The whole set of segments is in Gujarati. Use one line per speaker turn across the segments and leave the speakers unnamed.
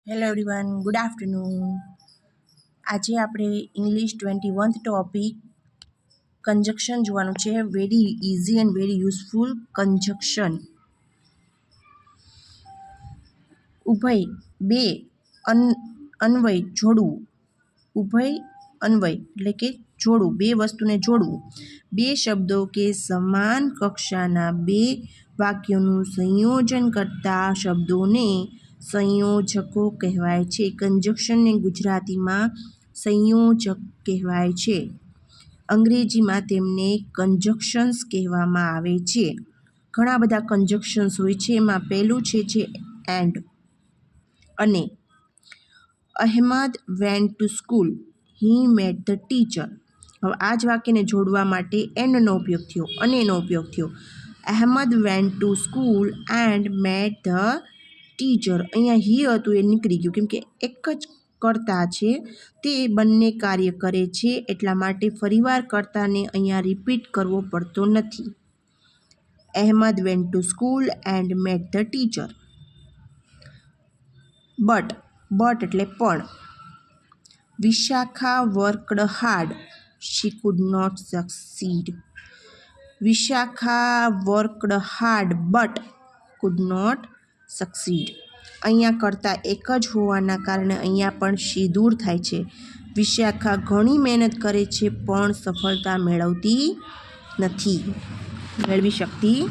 Hello everyone, good afternoon. આજે આપણે ઇંગ્લિશ 21th ટોપિક કન્જક્શન જોવાનું છે. Very easy and very useful conjunction. ઉભય બે અન્વય જોડવું. ઉભય અન્વય એટલે કે જોડવું, બે વસ્તુને જોડવું. બે શબ્દો કે સમાન કક્ષાના બે વાક્યોનું સંયોજન કરતા શબ્દોને સંયોજકો કહેવાય છે. કન્જક્શનને ગુજરાતીમાં સંયોજક કહેવાય છે. અંગ્રેજીમાં તેમને કન્જક્શન્સ કહેવામાં આવે છે. ઘણા બધા કન્જક્શન્સ હોય છે. એમાં પહેલું છે એન્ડ, અને. Ahmed went to school, he mat the teacher. હવે આ જ વાક્યને જોડવા માટે એન્ડનો ઉપયોગ થયો, અનેનો ઉપયોગ થયો. Ahmed went to school and met the teacher. અહીંયા હી હતું એ નીકળી ગયું, કેમ કે એક જ કર્તા છે, તે બંને કાર્ય કરે છે, એટલા માટે ફરીવાર કર્તાને અહીંયા રિપીટ કરવો પડતો નથી. Ahmed went to school and met the teacher. But એટલે પણ. Vishakha worked hard, she could not succeed. Vishakha worked hard but could not succeed. અહીંયા કરતાં એક જ હોવાના કારણે અહીંયા પણ શી દૂર થાય છે. વિશાખા ઘણી મહેનત કરે છે પણ સફળતા મેળવી શકતી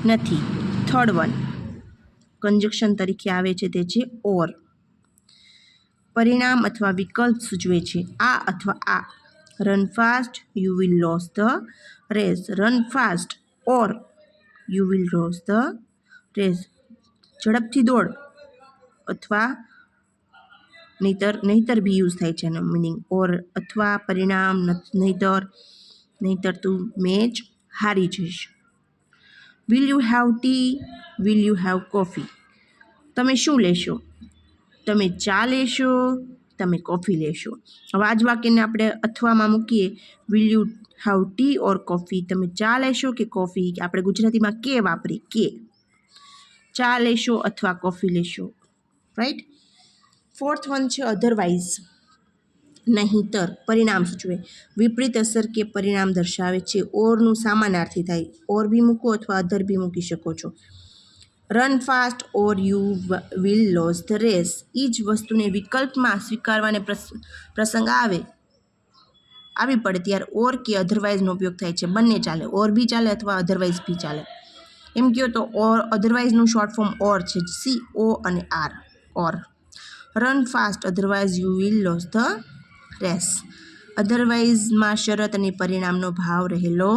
નથી. થર્ડ વન કન્જક્શન તરીકે આવે છે, તે છે ઓર. પરિણામ અથવા વિકલ્પ સૂચવે છે, આ અથવા આ. Run fast, you will lose the race. Run fast or you will lose the race. ઝડપથી દોડ, અથવા નહીતર બી યુઝ થાય છે એનો મિનિંગ. ઓર અથવા પરિણામ, નહીતર તું મેચ હારી જઈશ. Will you have T, will you have coffee. તમે શું લેશો? તમે ચા લેશો, તમે કોફી લેશો. હવે આ જ વાક્યને આપણે અથવામાં મૂકીએ. Will you have T or coffee. તમે ચા લેશો કે કોફી? આપણે ગુજરાતીમાં કે વાપરી, કે. ચા લેશો અથવા કોફી લેશો, રાઈટ. ફોર્થ વન છે અધરવાઇઝ, નહીંતર. પરિણામ સૂચવે, વિપરીત અસર કે પરિણામ દર્શાવે છે. ઓરનું સામાનાર્થી થાય. ઓર બી મૂકો અથવા અધર બી મૂકી શકો છો. Run fast or you will lose the race. એ જ વસ્તુને વિકલ્પમાં સ્વીકારવાને પ્રસંગ આવી પડે ત્યારે ઓર કે અધરવાઇઝનો ઉપયોગ થાય છે. બંને ચાલે, ઓર બી ચાલે અથવા અધરવાઇઝ બી ચાલે. એમ કહો તો ઓર, અધરવાઇઝનું શોર્ટ ફોર્મ ઓર છે, CO અને R, or. Run fast otherwise you will lose the race. અધરવાઇઝમાં શરત અને પરિણામનો ભાવ રહેલો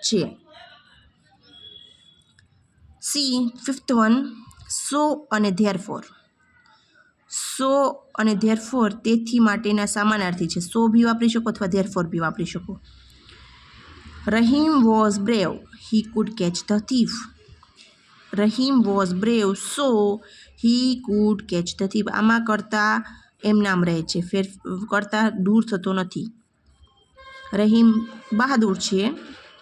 છે. ફિફ્થ વન, સો અને ધેરફોર. સો અને ધેરફોર તેથી માટેના સમાનાર્થી છે. સો બી વાપરી શકો અથવા ધેરફોર બી વાપરી શકો. Rahim was brave, he could catch the thief. Rahim was brave, so he could catch the thief. આમાં કરતાં એમ નામ રહે છે, કરતાં દૂર થતો નથી. રહીમ બહાદુર છે,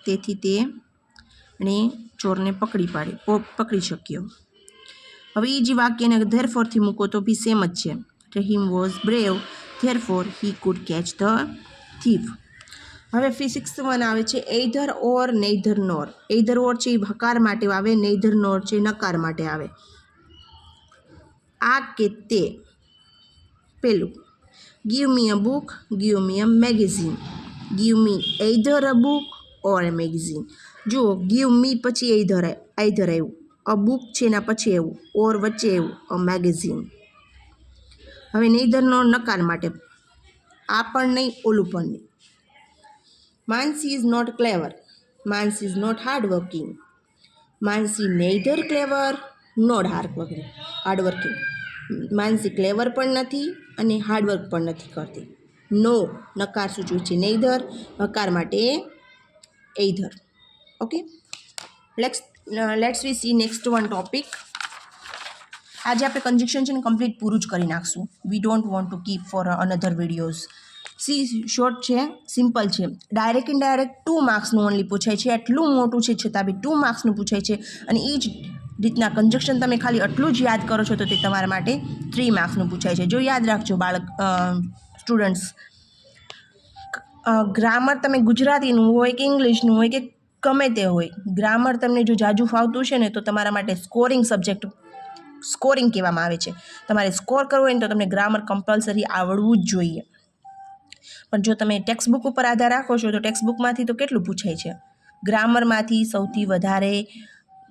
તેથી તેણે ચોરને પકડી શક્યો. હવે એ જ વાક્યને ધેરફોરથી મૂકો તો બી સેમ જ છે. Rahim was brave, therefore he could catch the thief. હવે સિક્સ્થ વન આવે છે એધર ઓર નેધર નોર. એધર ઓર છે એ હકાર માટે આવે, નેધર નોર છે નકાર માટે આવે. આ કે તે. પેલું, give me a book, give me a magazine. Give me either a book or a magazine. જુઓ, ગીવ મી પછી એધર આવ્યું, અ બુક છે એના પછી એવું, ઓર વચ્ચે એવું, અ મેગેઝીન. હવે નેધર નોર નકાર માટે, આ પણ નહીં, ઓલું પણ નહીં. Mansi is not clever, Mansi is not hardworking. Mansi neither clever not hardworking. Mansi clever પણ નથી અને હાર્ડવર્ક પણ નથી કરતી. નો નકાર સૂચવે છે નેધર, હકાર માટે either. Okay, let's we see next one topic. આજે આપણે કન્જક્શન છે ને કમ્પ્લીટ પૂરું જ કરી નાખશું. We don't want to keep for another videos. Short છે, સિમ્પલ છે. ડાયરેક્ટ ઇનડાયરેક્ટ 2 માર્ક્સનું ઓનલી પૂછાય છે. એટલું મોટું છે છતાં બી 2 માર્ક્સનું પૂછાય છે. અને એ જ રીતના કન્જક્શન તમે ખાલી આટલું જ યાદ કરો છો તો તે તમારા માટે 3 માર્ક્સનું પૂછાય છે. જો યાદ રાખજો સ્ટુડન્ટ્સ, ગ્રામર તમે ગુજરાતીનું હોય કે ઇંગ્લિશનું હોય કે ગમે તે હોય, ગ્રામર તમને જો જાજુ ફાવતું છે ને તો તમારા માટે સ્કોરિંગ કહેવામાં આવે છે. તમારે સ્કોર કરવો હોય ને તો તમને ગ્રામર કમ્પલસરી આવડવું જ જોઈએ. પણ જો તમે ટેક્સ્ટબુક ઉપર આધાર રાખો છો તો ટેક્સ્ટબુકમાંથી તો કેટલું પૂછાય છે. ગ્રામરમાંથી સૌથી વધારે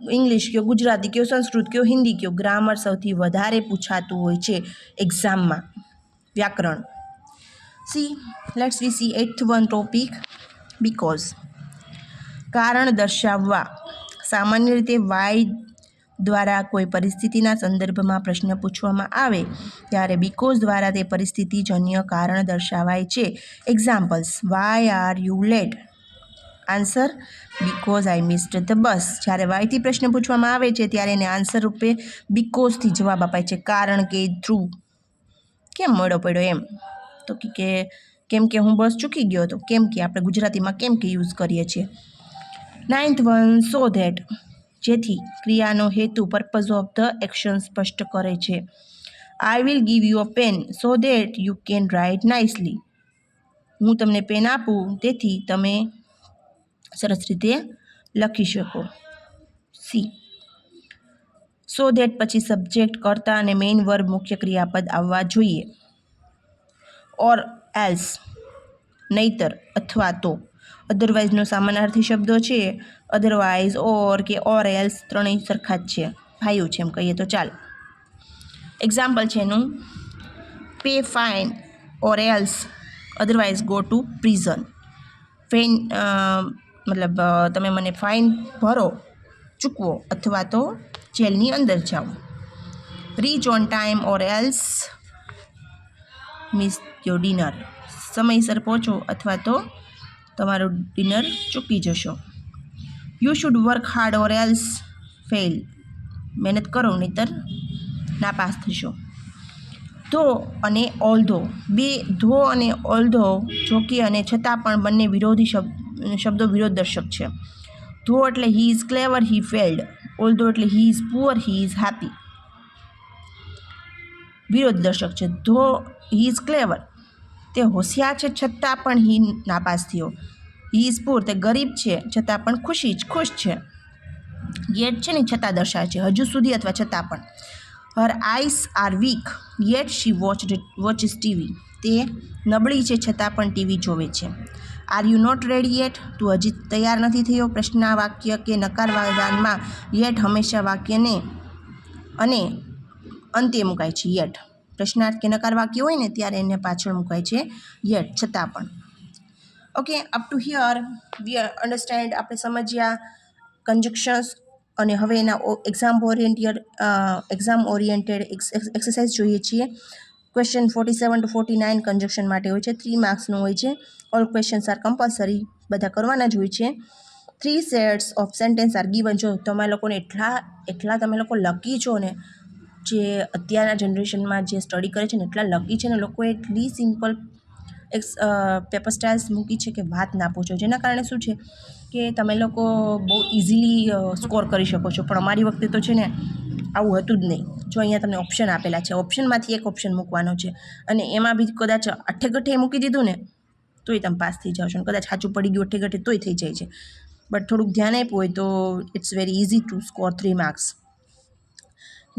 ઇંગ્લિશ કયો, ગુજરાતી કયો, સંસ્કૃત કયો, હિન્દી કયો, ગ્રામર સૌથી વધારે પૂછાતું હોય છે એક્ઝામમાં, વ્યાકરણ. Let's we see 8th one topic, because. કારણ દર્શાવવા. સામાન્ય રીતે વાય દ્વારા કોઈ પરિસ્થિતિના સંદર્ભમાં પ્રશ્ન પૂછવામાં આવે ત્યારે બીકોઝ દ્વારા તે પરિસ્થિતિજન્ય કારણ દર્શાવાય છે. Examples: why are you late? Answer: because I missed the bus. જ્યારે વાયથી પ્રશ્ન પૂછવામાં આવે છે ત્યારે એને આન્સર રૂપે બીકોઝથી જવાબ અપાય છે. કારણ કે, થ્રુ, કેમ મોડો પડ્યો એમ. તો કે કેમ કે હું બસ ચૂકી ગયો હતો. કેમ કે આપણે ગુજરાતીમાં કેમ કે યુઝ કરીએ છીએ. 9th one, so that. જેથી ક્રિયાનો હેતુ, પર્પઝ ઓફ ધ એક્શન સ્પષ્ટ કરે છે. I will give you a pen so that you can write nicely. હું તમને પેન આપું તેથી તમે સરસ રીતે લખી શકો. સી, સો ધેટ પછી સબ્જેક્ટ, કર્તા અને મેઇન વર્બ મુખ્ય ક્રિયાપદ આવવા જોઈએ. ઓર એલ્સ, નહીતર, અથવા તો. અધરવાઇઝનો સમાનાર્થી શબ્દો છે. અધરવાઇઝ, ઓર કે ઓર એલ્સ ત્રણેય સરખા જ છે, ભાઈઓ છે એમ કહીએ તો ચાલ. એક્ઝામ્પલ છે એનું: pay fine or else otherwise go to prison. Fan મતલબ તમે મને ફાઇન ભરો, ચૂકવો, અથવા તો જેલની અંદર જાઓ. Reach on time or else miss your dinner. સમયસર પહોંચો અથવા તો તમારું ડિનર ચૂકી જશો. You should work hard or else fail. મહેનત કરો નહીંતર નાપાસ થશો. ધો અને ઓલ્ધો. ધો અને ઓલ્ધો જોકે અને છતાં પણ બંને વિરોધી શબ્દો વિરોધદર્શક છે. ધો એટલે he is clever, he failed. Although એટલે he is poor, he is happy. વિરોધદર્શક છે. ધો હી ઇઝ ક્લેવર, તે હોશિયાર છે છતાં પણ હી નાપાસ થયો. હી ઇઝ પુઅર, તે ગરીબ છે છતાં પણ ખુશ છે. યેટ છે ને છતાં દર્શાવે છે, હજુ સુધી અથવા છતાં પણ. Her eyes are weak yet she watches TV. તે નબળી છે છતાં પણ ટીવી જોવે છે. Are you not ready yet? તું હજી તૈયાર નથી થયો? પ્રશ્ના વાક્ય કે નકારવાદાનમાં યેટ હંમેશા વાક્યને અને અંતે મુકાય છે. યેટ પ્રશ્નાર્થ કે નકાર વાક્ય હોય ને ત્યારે એને પાછળ મુકાય છે યેટ, છતાં પણ. Okay, up to here we understand. આપણે સમજ્યા કન્જક્શન્સ. અને હવે એના એક્ઝામ ઓરિએન્ટેડ એક્સરસાઇઝ જોઈએ છીએ. ક્વેશ્ચન 47 to 49 કન્જક્શન માટે હોય છે. 3 માર્ક્સનું હોય છે. ઓલ ક્વેશ્ચન્સ આર કમ્પલસરી, બધા કરવાના જ હોય છે. 3 sets of sentence are given. જો તમે લોકોને એટલા તમે લોકો લકી છો ને, જે અત્યારના જનરેશનમાં જે સ્ટડી કરે છે ને એટલા લકી છે ને, લોકોએ એટલી સિમ્પલ પેપર સ્ટાઇલ્સ મૂકી છે કે વાત ના પૂછો. જેના કારણે શું છે કે તમે લોકો બહુ ઇઝીલી સ્કોર કરી શકો છો. પણ અમારી વખતે તો છે ને આવું હતું જ નહીં. જો અહીંયા તમને ઓપ્શન આપેલા છે, ઓપ્શનમાંથી એક ઓપ્શન મૂકવાનો છે અને એમાં બી કદાચ અઠ્ઠે મૂકી દીધું ને તોય તમે પાસ થઈ જાઓ છો. અને કદાચ સાચું પડી ગયું અઠ્ઠે તોય થઈ જાય છે. બટ થોડુંક ધ્યાન આપ્યું હોય તો it's very easy to score 3 marks.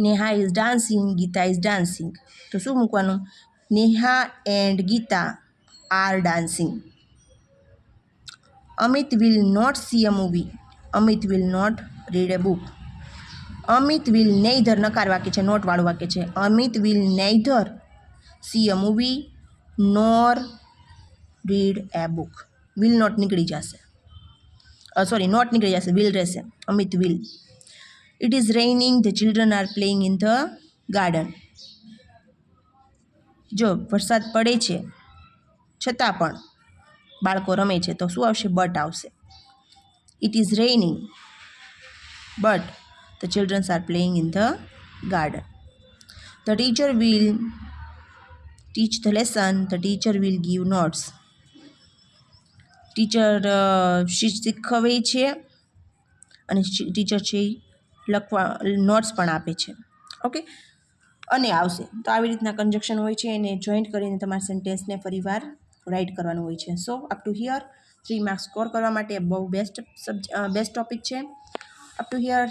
Neha is dancing, Geeta is dancing. તો શું મૂકવાનું? Neha and Geeta are dancing. Amit will not see a movie. Amit will not read a book. Amit will neither, નકાર વાક્ય છે, નોટ વાળું વાક્ય છે. Amit will neither see a movie nor read a book. Will not નીકળી જશે, નોટ નીકળી જશે, વિલ રહેશે. Amit will. It is રેઇનિંગ, the children are playing in the garden. જો વરસાદ પડે છે છતાં પણ બાળકો રમે છે તો શું આવશે? બટ આવશે. It is raining but the childrens are playing in the garden. The teacher will teach the lesson. The teacher will give notes. Teacher શીખવે છે અને ટીચર છે લખવા નોટ્સ પણ આપે છે. ઓકે, અને આવશે તો આવી રીતના કન્જક્શન હોય છે, એને જોઈન્ટ કરીને તમારા સેન્ટેન્સને ફરીવાર રાઇટ કરવાનું હોય છે. So up to here 3 marks score કરવા માટે બહુ બેસ્ટ ટોપિક છે. Up to here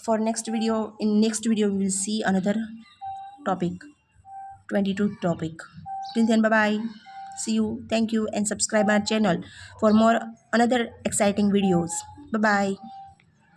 for next video we will see another topic, 22 topic. Till then, bye bye, see you, thank you, and subscribe our channel for more another exciting videos. Bye bye.